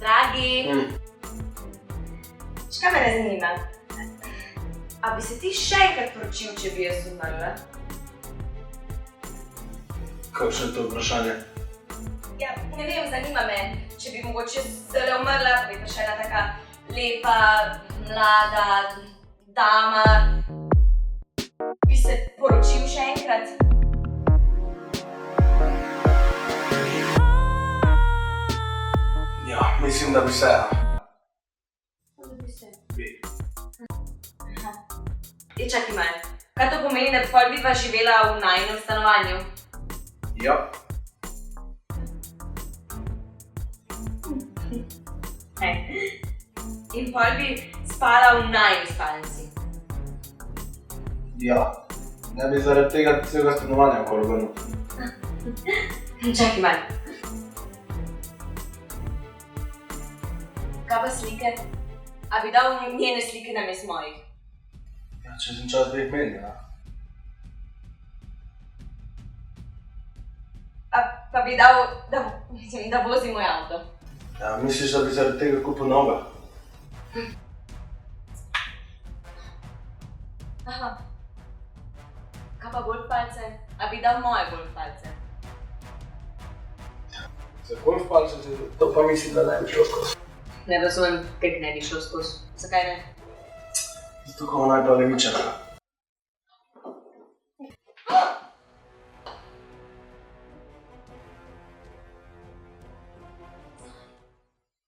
Dragi, kaj me ne zanima? A bi se ti še enkrat poročil, če bi jaz umrla? Kakšno je to vprašanje? Ja, ne vem, zanima me, če bi mogoče zdajle umrla, pa bi prišla ena taka lepa, mlada dama. Bi se poročil še enkrat? Ja, mislim, da bi se. Da bi se. Bi. Čakaj malo, kaj to pomeni, da pol bi pa živela v najinem stanovanju? Ja. In pol bi spala v najini spalnici? Ja. Ne bi zaradi tega celega stanovanja okoli obrnil. Čakaj malo. Kaj pa slike? A bi dal njene slike namesto mojih? Ja, če sem čas, bi jih menil, ja. Pa bi dal, da vozi moj avto? Ja, misliš, da bi zaradi tega kupil nove? Aha. Kaj pa golfpalce? A bi dal moje golfpalce? Za golfpalce, to pa mislim, da ne bi šlo skozi. Ne razumem, kaj ne bi šlo skozi. Zakaj ne? Zato, ko bo najbolj levičarka.